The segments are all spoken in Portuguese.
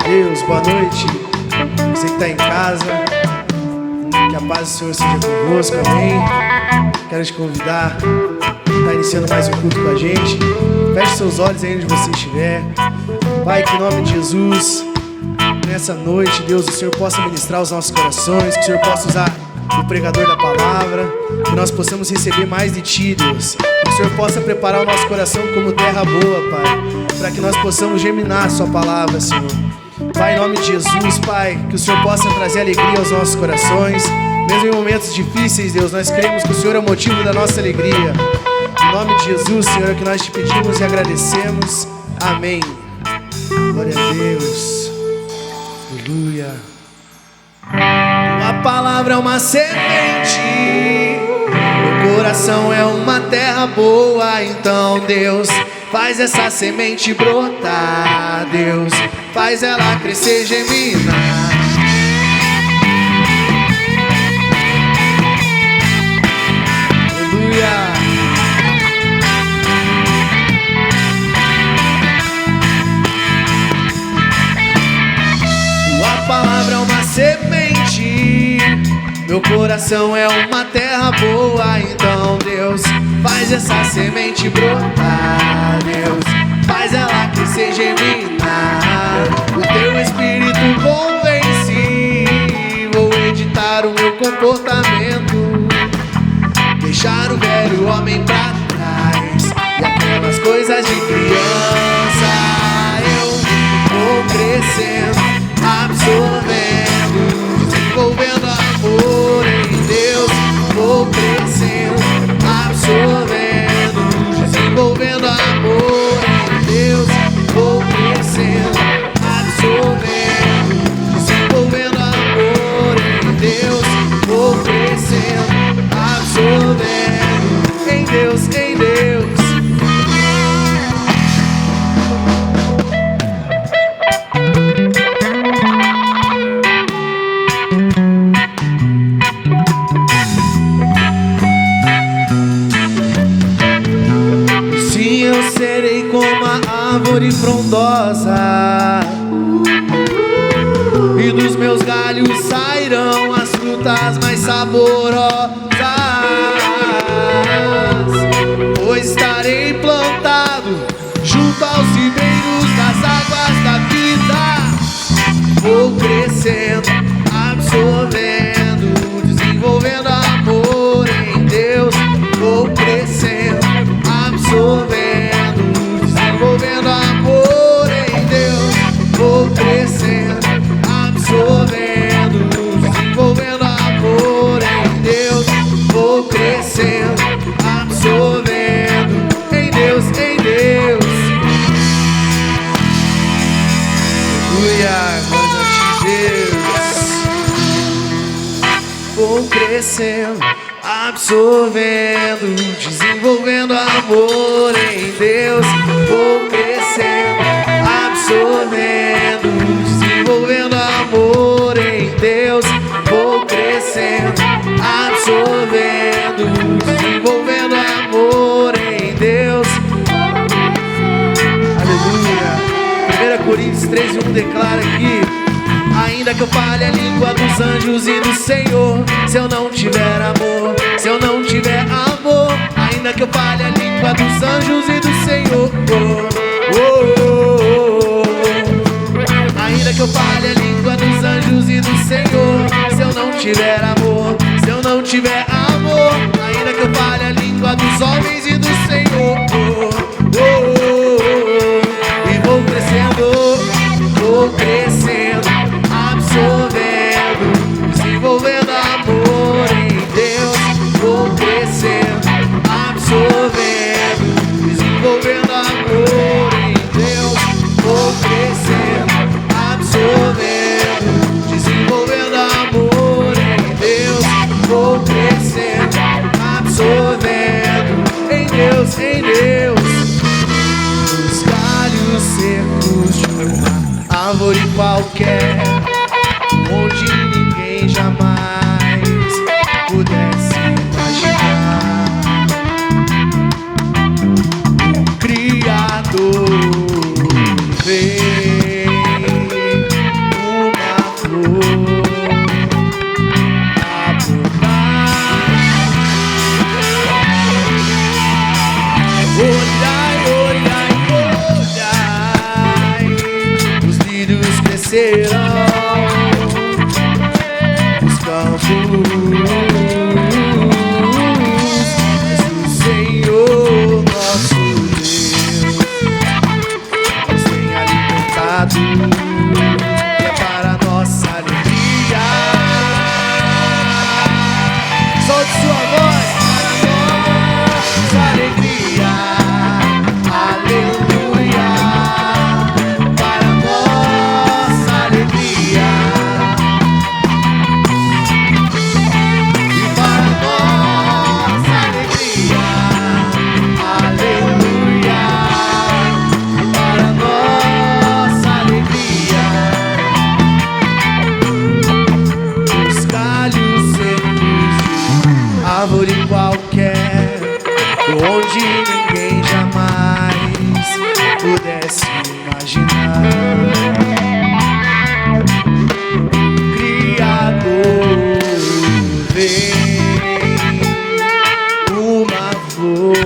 Deus, boa noite. Você que está em casa, que a paz do Senhor seja convosco, amém. Quero te convidar, está iniciando mais um culto com a gente. Feche seus olhos aí onde você estiver. Pai, que em nome de Jesus, nessa noite, Deus, o Senhor possa ministrar os nossos corações, que o Senhor possa usar o pregador da palavra, que nós possamos receber mais de Ti, Deus. Que o Senhor possa preparar o nosso coração como terra boa, Pai, para que nós possamos germinar a Sua palavra, Senhor. Pai, em nome de Jesus, Pai, que o Senhor possa trazer alegria aos nossos corações, mesmo em momentos difíceis, Deus, nós cremos que o Senhor é o motivo da nossa alegria. Em nome de Jesus, Senhor, é o que nós te pedimos e agradecemos. Amém. Glória a Deus. Aleluia. Tua palavra é uma semente, meu coração é uma terra boa. Então, Deus, faz essa semente brotar, Deus, faz ela crescer, germinar. Aleluia. Tua palavra é uma semente, meu coração é uma terra boa. Então, Deus, faz essa semente brotar, Deus, faz ela crescer, germinar. O teu espírito convence, vou editar o meu comportamento, deixar o velho homem pra trás e aquelas coisas de criança. Eu vou crescendo, absorvendo, desenvolvendo amor em Deus. Vou crescendo, absorvendo, desenvolvendo amor em Deus. Vou crescendo, absorvendo, desenvolvendo amor em Deus. Vou crescendo, absorvendo em Deus, em Deus. Serei como a árvore frondosa, e dos meus galhos sairão as frutas mais saborosas. Pois estarei plantado junto aos ribeiros das águas da vida. Vou crescendo, absorvendo, desenvolvendo amor em Deus. Vou crescendo, absorvendo, desenvolvendo amor em Deus. Vou crescendo, absorvendo, desenvolvendo amor em Deus. Vou crescendo, absorvendo em Deus, em Deus. Aleluia, glória a ti, Deus. Vou crescendo, absorvendo, desenvolvendo amor em Deus. Vou crescendo, absorvendo, desenvolvendo amor em Deus. Vou crescendo, absorvendo, desenvolvendo amor em Deus. Aleluia. 1 Coríntios 13:1 declara aqui: ainda que eu fale a língua dos anjos e do Senhor, se eu não tiver amor, se eu não tiver amor, ainda que eu fale a língua dos anjos e do Senhor, ainda que eu fale a língua dos anjos e do Senhor, se eu não tiver amor, se eu não tiver amor, ainda que eu fale a língua dos homens e do Senhor, e vou crescendo, absorvendo, desenvolvendo amor em Deus. Vou crescendo, absorvendo, desenvolvendo amor em Deus. Vou crescendo, absorvendo, desenvolvendo amor em Deus. Vou crescendo, absorvendo em Deus, em Deus. Os galhos secos de uma árvore qualquer, onde ninguém jamais pudesse imaginar. O Criador vem crescerão, os campos do Senhor nosso Deus nos tem alimentado, e é para nossa alegria. Solte sua voz, nossa alegria, aleluia, para nossa alegria, e para nossa alegria, aleluia, para nossa alegria, os galhos secos de árvore qualquer, onde ninguém jamais pudesse imaginar. Criador vem, uma flor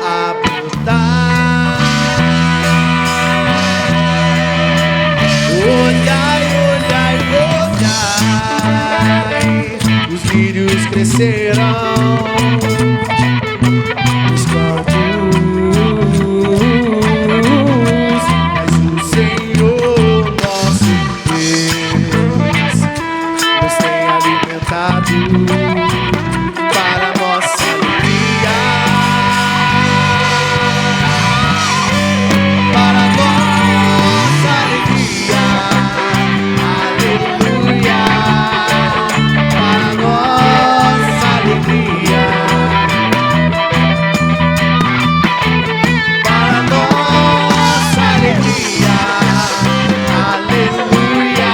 a brotar. Olhai, olhai, olhai, os lírios crescerão, os campos, mas o Senhor nosso Deus nos tem alimentado para nossa alegria, para nossa alegria, aleluia, para nossa alegria, para nossa alegria, aleluia,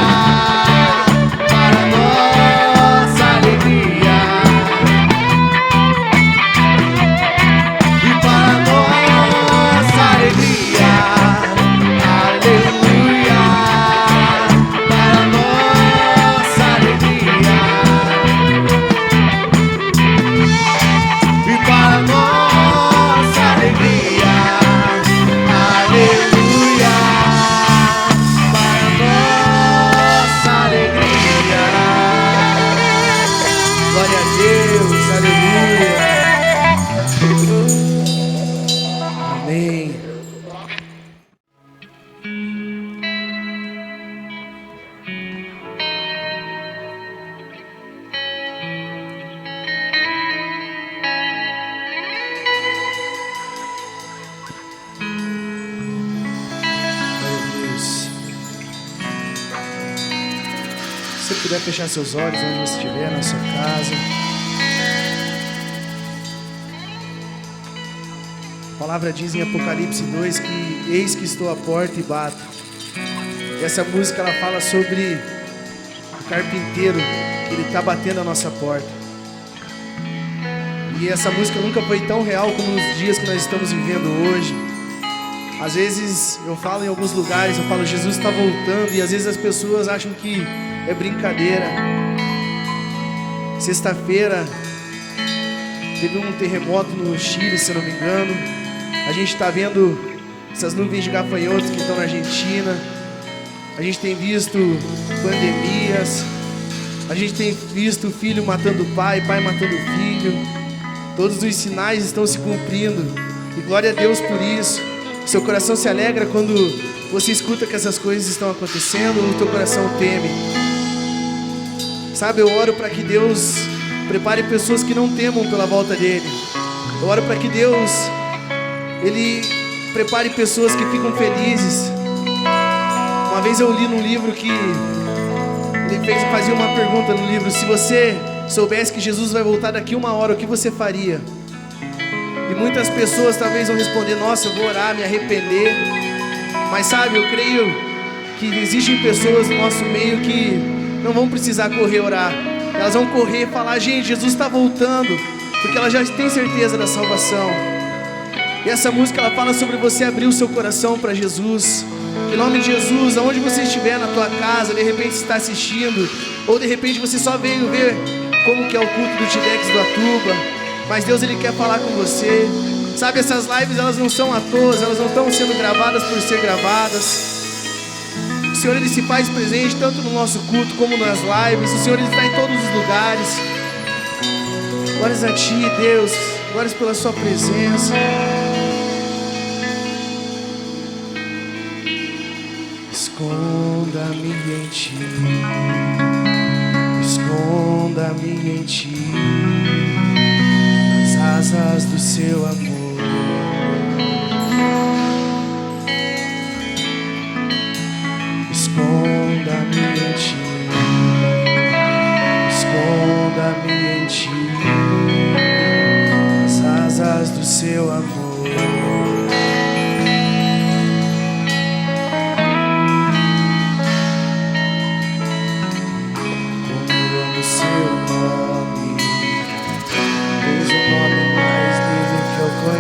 para nossa alegria, e para nossa alegria, aleluia, para nossa alegria, e para nossa alegria, aleluia, para nossa alegria. Glória a Deus, aleluia. Amém. Glória a Deus. Se você puder fechar seus olhos onde você estiver, na sua casa. A palavra diz em Apocalipse 2 que eis que estou à porta e bato. E essa música ela fala sobre o carpinteiro, que ele está batendo a nossa porta. E essa música nunca foi tão real como nos dias que nós estamos vivendo hoje. Às vezes eu falo em alguns lugares, eu falo Jesus está voltando, e às vezes as pessoas acham que é brincadeira. Sexta-feira teve um terremoto no Chile, se eu não me engano. A gente está vendo essas nuvens de gafanhotos que estão na Argentina. A gente tem visto pandemias. A gente tem visto filho matando pai, pai matando filho. Todos os sinais estão se cumprindo. E glória a Deus por isso. Seu coração se alegra quando você escuta que essas coisas estão acontecendo, ou o teu coração teme. Sabe, eu oro para que Deus prepare pessoas que não temam pela volta dele. Eu oro para que Deus Ele prepare pessoas que ficam felizes. Uma vez eu li num livro que ele fazia uma pergunta no livro: se você soubesse que Jesus vai voltar daqui 1 hora, o que você faria? E muitas pessoas talvez vão responder: nossa, eu vou orar, me arrepender. Mas sabe, eu creio que existem pessoas no nosso meio que não vão precisar correr orar. Elas vão correr e falar: gente, Jesus está voltando, porque elas já têm certeza da salvação. E essa música ela fala sobre você abrir o seu coração para Jesus. Em nome de Jesus, aonde você estiver, na tua casa, de repente você está assistindo, ou de repente você só veio ver como que é o culto do Tidex do Atuba, mas Deus Ele quer falar com você. Sabe, essas lives elas não são à toa, elas não estão sendo gravadas por ser gravadas. Senhor, Ele se faz presente tanto no nosso culto como nas lives. O Senhor, Ele está em todos os lugares. Glórias a Ti, Deus. Glórias pela Sua presença. Esconda-me em Ti. Esconda-me em Ti. Nas asas do Seu amor. Esconda-me em Ti, esconda-me em Ti, nas asas do Seu amor. Como eu amo o Seu nome, tens um nome mais lindo que eu conheço.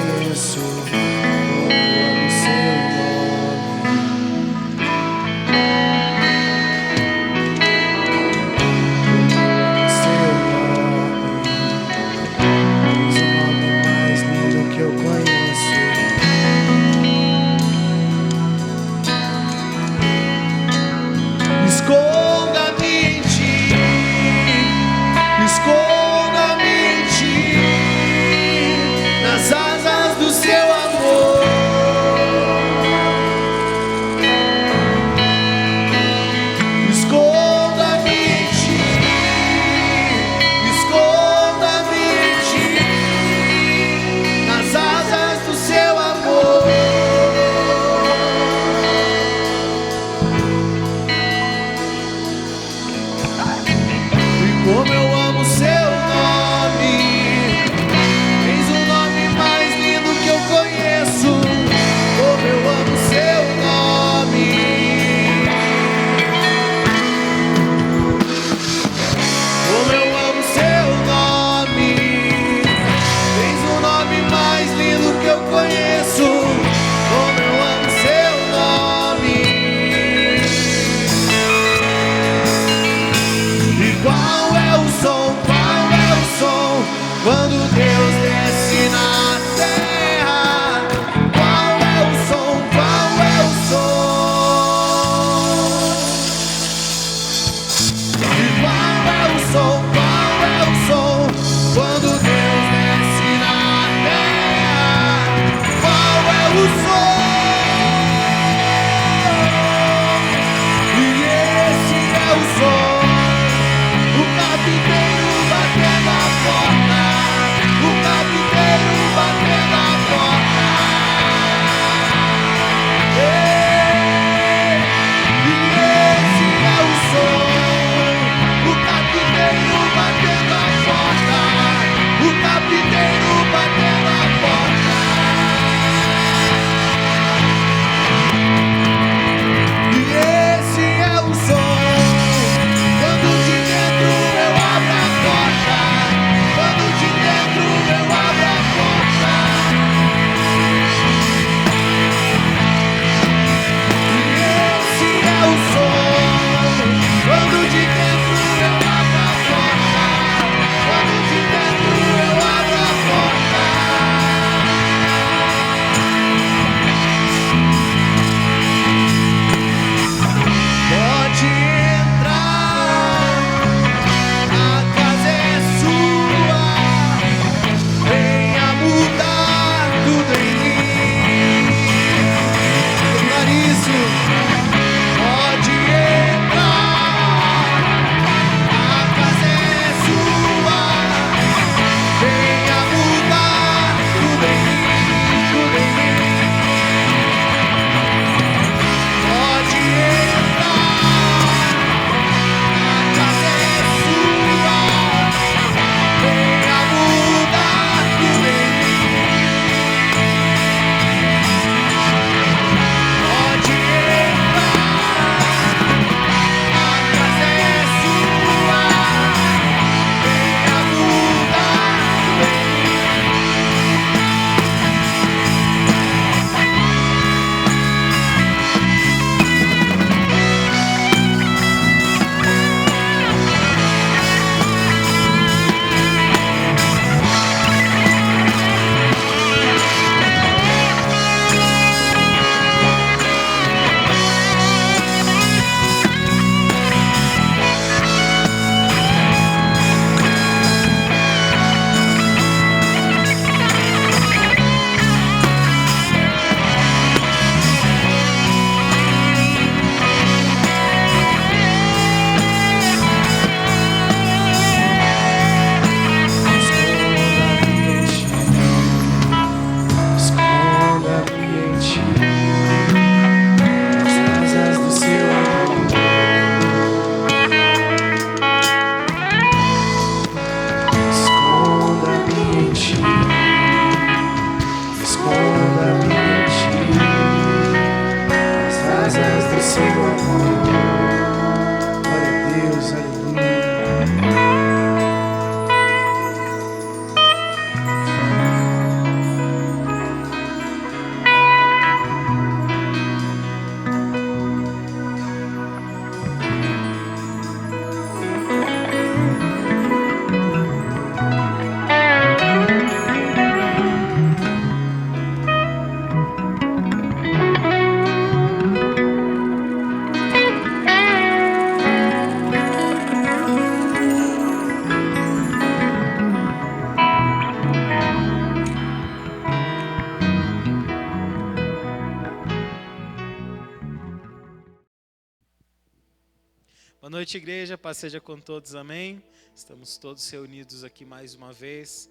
noite, igreja, paz seja com todos, amém? Estamos todos reunidos aqui mais uma vez,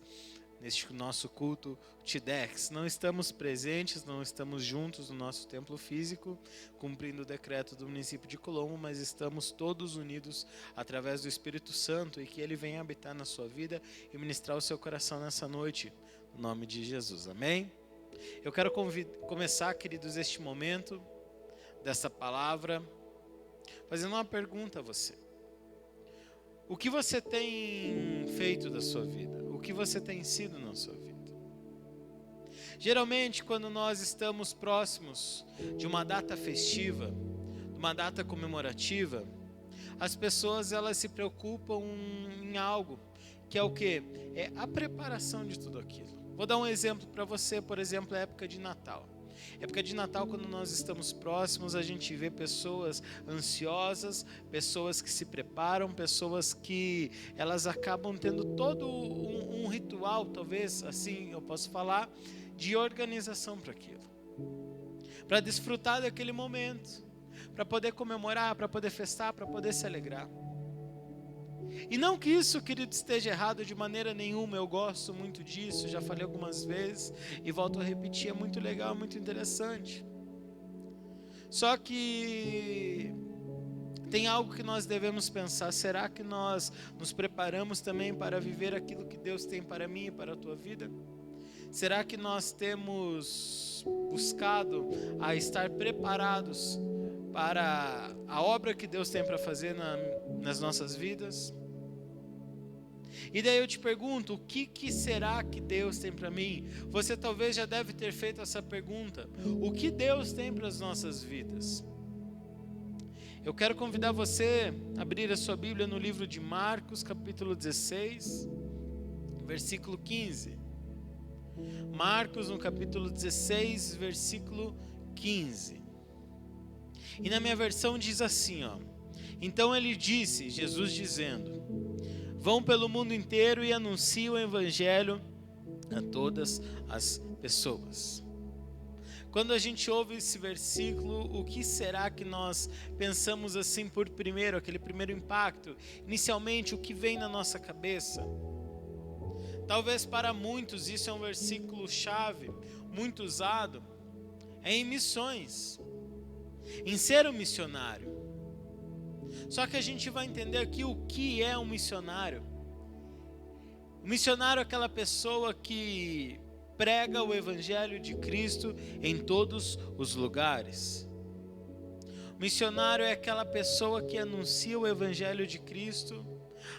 neste nosso culto TIDEX. Não estamos presentes, não estamos juntos no nosso templo físico, cumprindo o decreto do município de Colombo, mas estamos todos unidos através do Espírito Santo e que Ele venha habitar na sua vida e ministrar o seu coração nessa noite, no nome de Jesus, amém? Eu quero começar, queridos, este momento dessa palavra, fazendo uma pergunta a você. O que você tem feito da sua vida? O que você tem sido na sua vida? Geralmente, quando nós estamos próximos de uma data festiva, de uma data comemorativa, as pessoas elas se preocupam em algo, que é o quê? É a preparação de tudo aquilo. Vou dar um exemplo para você, por exemplo, a época de Natal. Época de Natal, quando nós estamos próximos, a gente vê pessoas ansiosas, pessoas que se preparam, pessoas que elas acabam tendo todo um ritual, talvez assim eu posso falar, de organização para aquilo. Para desfrutar daquele momento, para poder comemorar, para poder festar, para poder se alegrar. E não que isso, querido, esteja errado de maneira nenhuma, eu gosto muito disso, já falei algumas vezes e volto a repetir, é muito legal, muito interessante. Só que tem algo que nós devemos pensar, será que nós nos preparamos também para viver aquilo que Deus tem para mim e para a tua vida? Será que nós temos buscado a estar preparados para a obra que Deus tem para fazer nas nossas vidas? E daí eu te pergunto, o que será que Deus tem para mim? Você talvez já deve ter feito essa pergunta. O que Deus tem para as nossas vidas? Eu quero convidar você a abrir a sua Bíblia no livro de Marcos, capítulo 16, versículo 15. Marcos, no capítulo 16, versículo 15. E na minha versão diz assim, ó. Então ele disse, Jesus dizendo: vão pelo mundo inteiro e anunciem o evangelho a todas as pessoas. Quando a gente ouve esse versículo, o que será que nós pensamos assim por primeiro, aquele primeiro impacto? Inicialmente, o que vem na nossa cabeça? Talvez para muitos isso é um versículo chave, muito usado, é em missões, em ser um missionário. Só que a gente vai entender aqui o que é um missionário. O missionário é aquela pessoa que prega o evangelho de Cristo em todos os lugares. O missionário é aquela pessoa que anuncia o evangelho de Cristo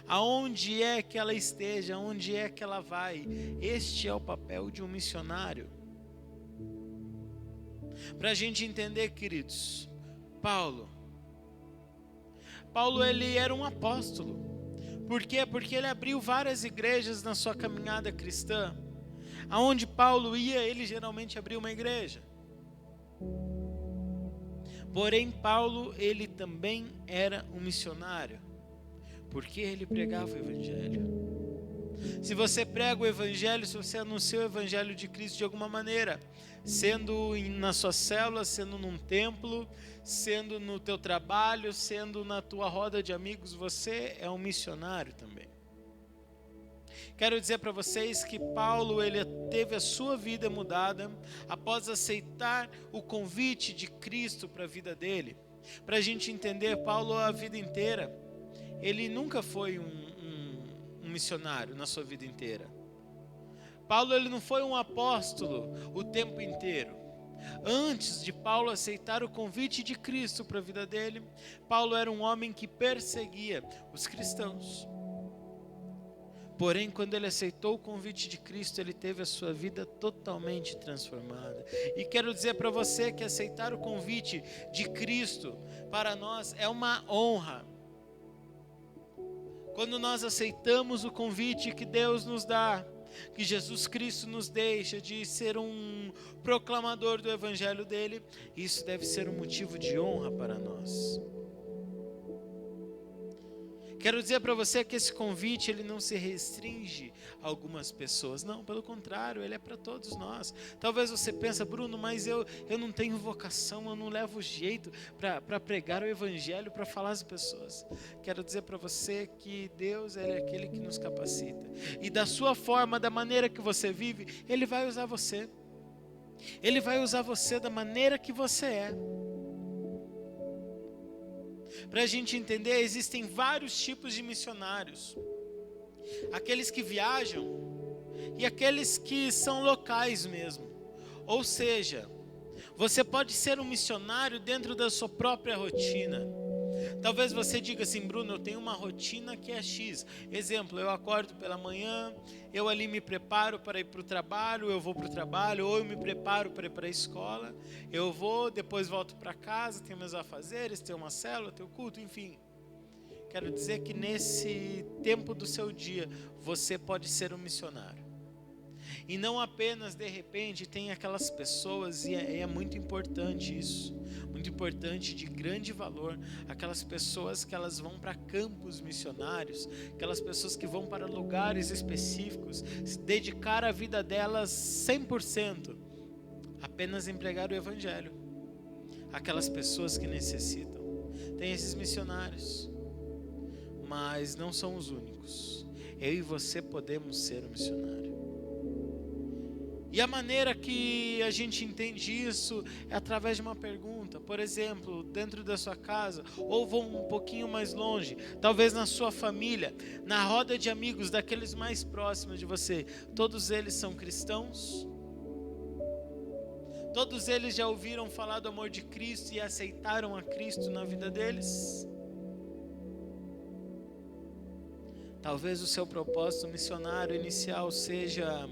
aonde é que ela esteja, aonde é que ela vai. Este é o papel de um missionário. Para a gente entender, queridos, Paulo ele era um apóstolo. Por quê? Porque ele abriu várias igrejas na sua caminhada cristã. Aonde Paulo ia, ele geralmente abria uma igreja. Porém, Paulo, ele também era um missionário, porque ele pregava o evangelho. Se você prega o evangelho, se você anuncia o evangelho de Cristo de alguma maneira, sendo na sua célula, sendo num templo, sendo no teu trabalho, sendo na tua roda de amigos, você é um missionário também. Quero dizer para vocês que Paulo, ele teve a sua vida mudada após aceitar o convite de Cristo para a vida dele. Para a gente entender, Paulo a vida inteira, ele nunca foi um missionário na sua vida inteira. Paulo, ele não foi um apóstolo o tempo inteiro. Antes de Paulo aceitar o convite de Cristo para a vida dele, Paulo era um homem que perseguia os cristãos. Porém, quando ele aceitou o convite de Cristo, ele teve a sua vida totalmente transformada. E quero dizer para você que aceitar o convite de Cristo para nós é uma honra. Quando nós aceitamos o convite que Deus nos dá, que Jesus Cristo nos deixa de ser um proclamador do evangelho dele, isso deve ser um motivo de honra para nós. Quero dizer para você que esse convite ele não se restringe a algumas pessoas. Não, pelo contrário, ele é para todos nós. Talvez você pense, Bruno, mas eu não tenho vocação, eu não levo jeito para pregar o evangelho, para falar às pessoas. Quero dizer para você que Deus ele é aquele que nos capacita. E da sua forma, da maneira que você vive, Ele vai usar você. Ele vai usar você da maneira que você é. Para a gente entender, existem vários tipos de missionários. Aqueles que viajam e aqueles que são locais mesmo. Ou seja, você pode ser um missionário dentro da sua própria rotina. Talvez você diga assim, Bruno, eu tenho uma rotina que é X. Exemplo, eu acordo pela manhã, eu ali me preparo para ir para o trabalho, eu vou para o trabalho, ou eu me preparo para ir para a escola, eu vou, depois volto para casa, tenho meus afazeres, tenho uma célula, tenho culto, enfim. Quero dizer que nesse tempo do seu dia, você pode ser um missionário. E não apenas, de repente, tem aquelas pessoas, e é muito importante isso, muito importante, de grande valor, aquelas pessoas que elas vão para campos missionários, aquelas pessoas que vão para lugares específicos, se dedicar a vida delas 100%, apenas em pregar o evangelho. Aquelas pessoas que necessitam. Tem esses missionários, mas não são os únicos. Eu e você podemos ser um missionário. E a maneira que a gente entende isso é através de uma pergunta. Por exemplo, dentro da sua casa, ou vou um pouquinho mais longe, talvez na sua família, na roda de amigos, daqueles mais próximos de você, todos eles são cristãos? Todos eles já ouviram falar do amor de Cristo e aceitaram a Cristo na vida deles? Talvez o seu propósito missionário inicial seja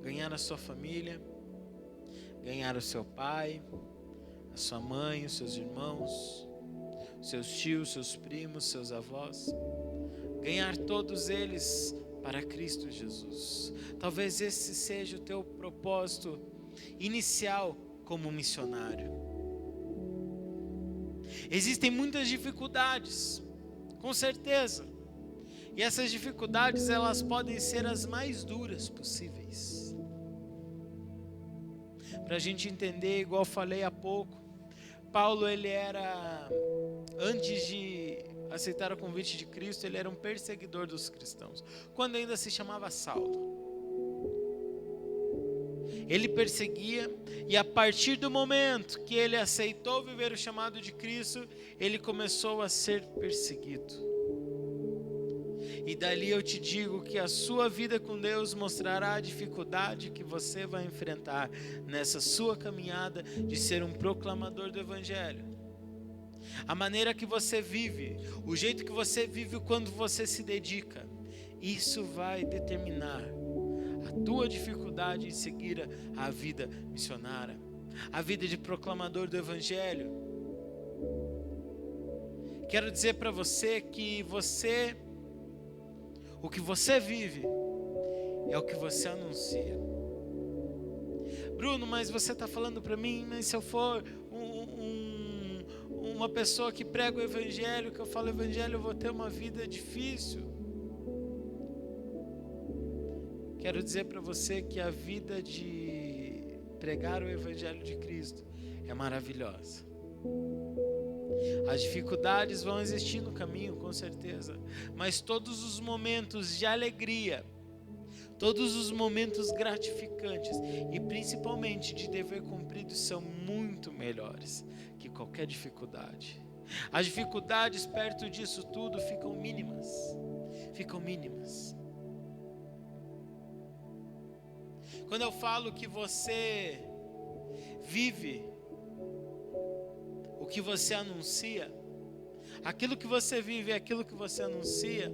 ganhar a sua família, ganhar o seu pai, a sua mãe, os seus irmãos, seus tios, seus primos, seus avós, ganhar todos eles para Cristo Jesus. Talvez esse seja o teu propósito inicial como missionário. Existem muitas dificuldades, com certeza, e essas dificuldades elas podem ser as mais duras possíveis. Para a gente entender, igual eu falei há pouco, Paulo ele era, antes de aceitar o convite de Cristo, ele era um perseguidor dos cristãos, quando ainda se chamava Saulo. Ele perseguia, e a partir do momento que ele aceitou viver o chamado de Cristo, ele começou a ser perseguido. E dali eu te digo que a sua vida com Deus mostrará a dificuldade que você vai enfrentar nessa sua caminhada de ser um proclamador do Evangelho. A maneira que você vive, o jeito que você vive quando você se dedica, isso vai determinar a tua dificuldade em seguir a vida missionária, a vida de proclamador do Evangelho. Quero dizer para você que o que você vive é o que você anuncia. Bruno, mas você está falando para mim, mas se eu for uma pessoa que prega o Evangelho, que eu falo Evangelho, eu vou ter uma vida difícil. Quero dizer para você que a vida de pregar o Evangelho de Cristo é maravilhosa. As dificuldades vão existir no caminho, com certeza, mas todos os momentos de alegria, todos os momentos gratificantes e principalmente de dever cumprido são muito melhores que qualquer dificuldade. As dificuldades perto disso tudo ficam mínimas. Quando eu falo que você vive o que você anuncia, aquilo que você vive é aquilo que você anuncia,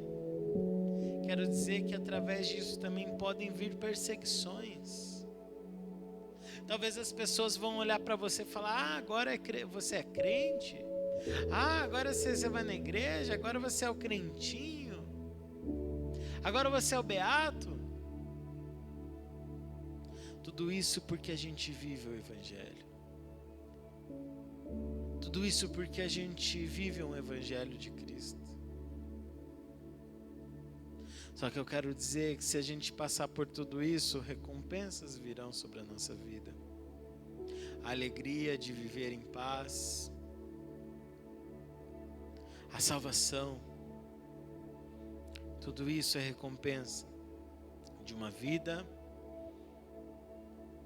quero dizer que através disso também podem vir perseguições. Talvez as pessoas vão olhar para você e falar: agora você é crente? Agora você vai na igreja? Agora você é o crentinho? Agora você é o beato? Tudo isso porque a gente vive o Evangelho. Tudo isso porque a gente vive um Evangelho de Cristo. Só que eu quero dizer que se a gente passar por tudo isso, recompensas virão sobre a nossa vida. A alegria de viver em paz, a salvação, tudo isso é recompensa de uma vida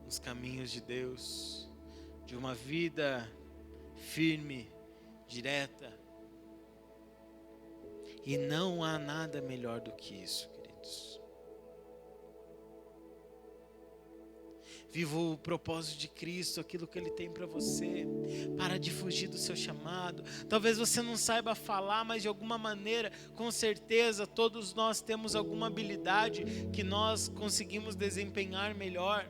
nos caminhos de Deus, de uma vida firme, direta. E não há nada melhor do que isso, queridos. Viva o propósito de Cristo, aquilo que Ele tem para você. Para de fugir do seu chamado. Talvez você não saiba falar, mas de alguma maneira, com certeza, todos nós temos alguma habilidade que nós conseguimos desempenhar melhor.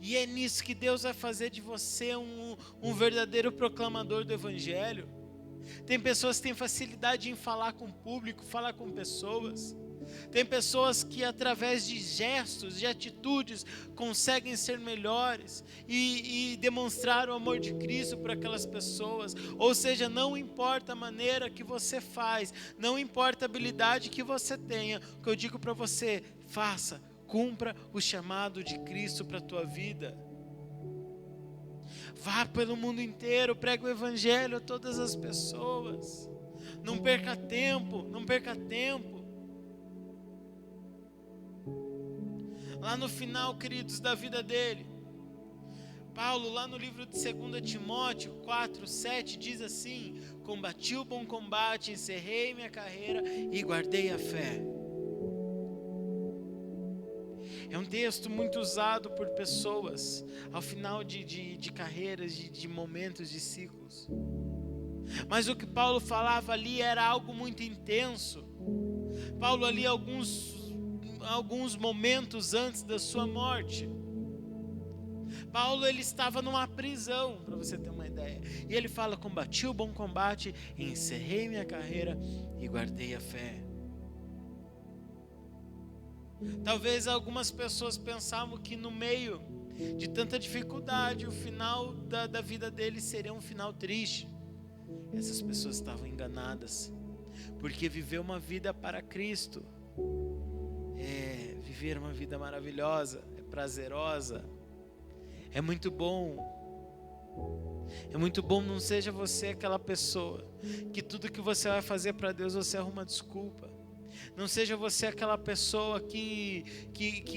E é nisso que Deus vai fazer de você um verdadeiro proclamador do Evangelho. Tem pessoas que têm facilidade em falar com o público, falar com pessoas. Tem pessoas que através de gestos, de atitudes, conseguem ser melhores e demonstrar o amor de Cristo para aquelas pessoas. Ou seja, não importa a maneira que você faz, não importa a habilidade que você tenha, o que eu digo para você, faça, cumpra o chamado de Cristo para a tua vida. Vá pelo mundo inteiro, pregue o Evangelho a todas as pessoas. Não perca tempo, não perca tempo. Lá no final, queridos, da vida dele, Paulo, lá no livro de 2 Timóteo 4:7, diz assim: combati o bom combate, encerrei minha carreira e guardei a fé. É um texto muito usado por pessoas ao final de carreiras, de momentos, de ciclos. Mas o que Paulo falava ali era algo muito intenso. Paulo ali, alguns momentos antes da sua morte, Paulo ele estava numa prisão, para você ter uma ideia. E ele fala: combati o bom combate, encerrei minha carreira e guardei a fé. Talvez algumas pessoas pensavam que no meio de tanta dificuldade, o final da vida dele seria um final triste. Essas pessoas estavam enganadas, porque viver uma vida para Cristo é viver uma vida maravilhosa, é prazerosa, é muito bom. É muito bom. Não seja você aquela pessoa que tudo que você vai fazer para Deus você arruma desculpa. Não seja você aquela pessoa que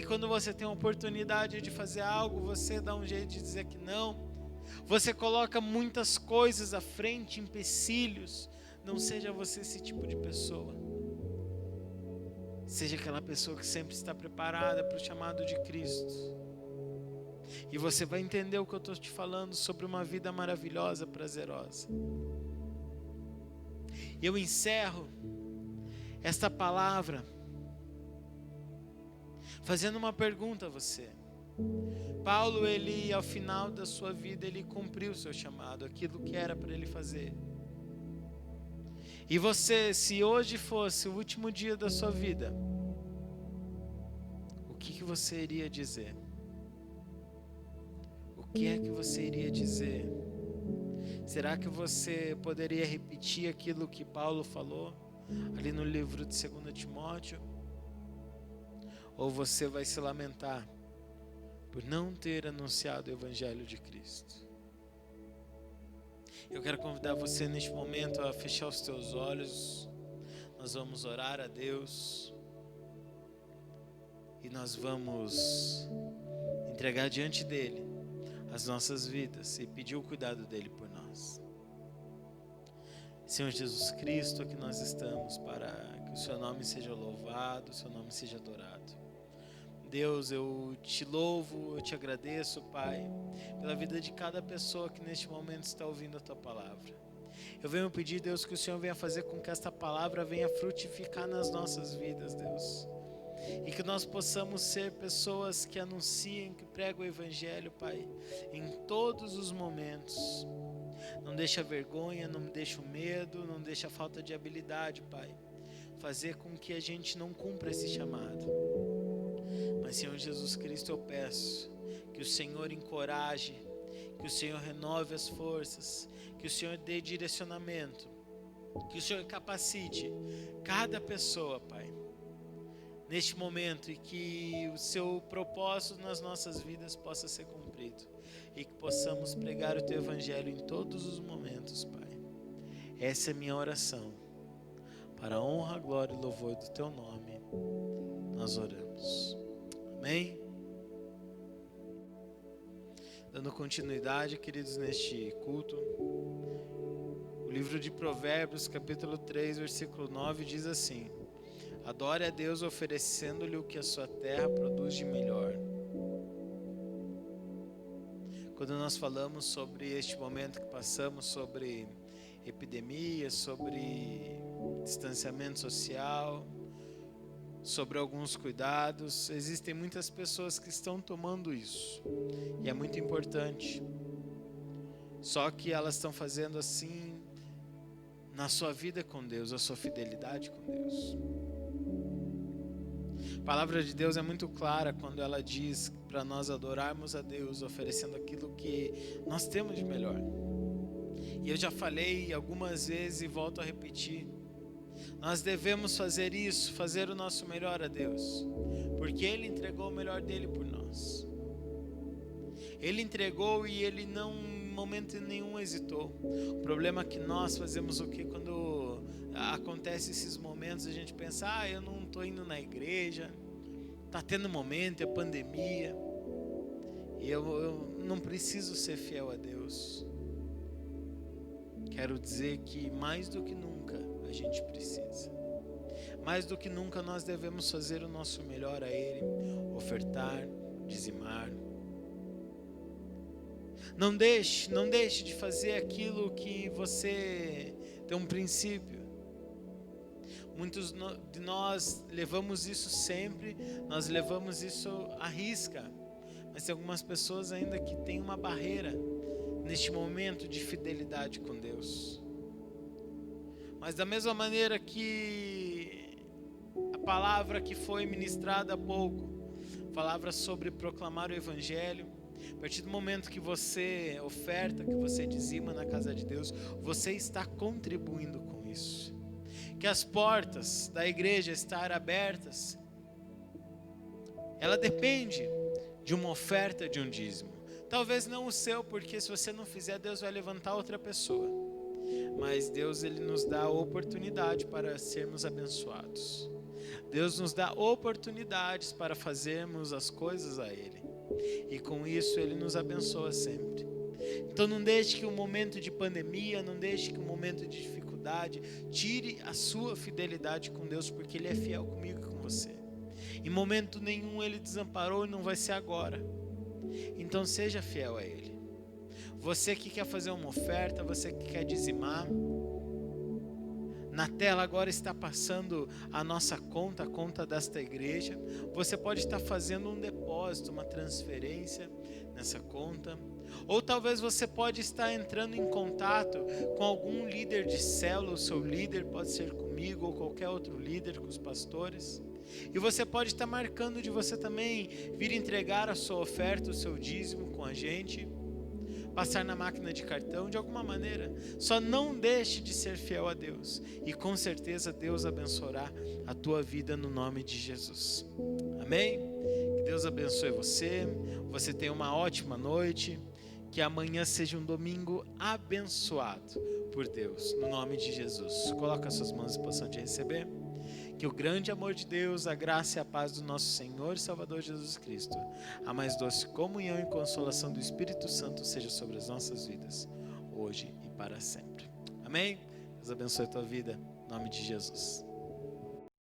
quando você tem a oportunidade de fazer algo, você dá um jeito de dizer que não. Você coloca muitas coisas à frente, empecilhos. Não seja você esse tipo de pessoa. Seja aquela pessoa que sempre está preparada para o chamado de Cristo. E você vai entender o que eu estou te falando sobre uma vida maravilhosa, prazerosa. E eu encerro esta palavra fazendo uma pergunta a você. Paulo, ele ao final da sua vida, ele cumpriu o seu chamado, aquilo que era para ele fazer. E você, se hoje fosse o último dia da sua vida, o que você iria dizer? O que é que você iria dizer? Será que você poderia repetir aquilo que Paulo falou ali no livro de 2 Timóteo? Ou você vai se lamentar por não ter anunciado o Evangelho de Cristo? Eu quero convidar você neste momento a fechar os teus olhos. Nós vamos orar a Deus e nós vamos entregar diante dele as nossas vidas e pedir o cuidado dele por nós. Senhor Jesus Cristo, aqui nós estamos para que o seu nome seja louvado, o seu nome seja adorado. Deus, eu te louvo, eu te agradeço, Pai, pela vida de cada pessoa que neste momento está ouvindo a tua palavra. Eu venho pedir, Deus, que o Senhor venha fazer com que esta palavra venha frutificar nas nossas vidas, Deus. E que nós possamos ser pessoas que anunciem, que pregam o Evangelho, Pai, em todos os momentos. Não deixa a vergonha, não deixa o medo, não deixa a falta de habilidade, Pai, fazer com que a gente não cumpra esse chamado. Mas, Senhor Jesus Cristo, eu peço que o Senhor encoraje, que o Senhor renove as forças, que o Senhor dê direcionamento, que o Senhor capacite cada pessoa, Pai, neste momento, e que o seu propósito nas nossas vidas possa ser cumprido, e que possamos pregar o teu evangelho em todos os momentos, Pai. Essa é a minha oração, para a honra, glória e louvor do teu nome, nós oramos. Amém? Dando continuidade, queridos, neste culto, o livro de Provérbios, capítulo 3, versículo 9, diz assim: adore a Deus oferecendo-lhe o que a sua terra produz de melhor. Quando nós falamos sobre este momento que passamos, sobre epidemia, sobre distanciamento social, sobre alguns cuidados, existem muitas pessoas que estão tomando isso, e é muito importante. Só que elas estão fazendo assim na sua vida com Deus, a sua fidelidade com Deus. A palavra de Deus é muito clara quando ela diz para nós adorarmos a Deus, oferecendo aquilo que nós temos de melhor. E eu já falei algumas vezes e volto a repetir: nós devemos fazer isso, fazer o nosso melhor a Deus, porque Ele entregou o melhor dele por nós. Ele entregou e Ele não, em momento nenhum, hesitou. O problema é que nós fazemos o que? Quando acontece esses momentos, a gente pensa: eu não estou indo na igreja, está tendo momento, é pandemia, e eu não preciso ser fiel a Deus. Quero dizer que mais do que nunca a gente precisa. Mais do que nunca nós devemos fazer o nosso melhor a Ele, ofertar, dizimar. Não deixe de fazer aquilo que você tem um princípio. Muitos de nós levamos isso sempre, nós levamos isso à risca. Mas tem algumas pessoas ainda que têm uma barreira neste momento de fidelidade com Deus. Mas da mesma maneira que a palavra que foi ministrada há pouco, palavra sobre proclamar o evangelho, a partir do momento que você oferta, que você dizima na casa de Deus, você está contribuindo com isso. Que as portas da igreja estar abertas, ela depende de uma oferta, de um dízimo. Talvez não o seu, porque se você não fizer, Deus vai levantar outra pessoa. Mas Deus, Ele nos dá a oportunidade para sermos abençoados. Deus nos dá oportunidades para fazermos as coisas a Ele. E com isso Ele nos abençoa sempre. Então não deixe que o momento de pandemia, não deixe que o momento de dificuldade tire a sua fidelidade com Deus, porque Ele é fiel comigo e com você. Em momento nenhum Ele desamparou e não vai ser agora. Então seja fiel a Ele. Você que quer fazer uma oferta, você que quer dizimar, na tela agora está passando a nossa conta, a conta desta igreja. Você pode estar fazendo um depósito, uma transferência nessa conta. Ou talvez você pode estar entrando em contato com algum líder de célula. O seu líder pode ser comigo ou qualquer outro líder, com os pastores. E você pode estar marcando de você também vir entregar a sua oferta, o seu dízimo com a gente, passar na máquina de cartão de alguma maneira. Só não deixe de ser fiel a Deus, e com certeza Deus abençoará a tua vida no nome de Jesus. Amém? Que Deus abençoe você. Você tenha uma ótima noite. Que amanhã seja um domingo abençoado por Deus, no nome de Jesus. Coloca as suas mãos em posição de receber. Que o grande amor de Deus, a graça e a paz do nosso Senhor e Salvador Jesus Cristo, a mais doce comunhão e consolação do Espírito Santo seja sobre as nossas vidas, hoje e para sempre. Amém? Deus abençoe a tua vida, em nome de Jesus.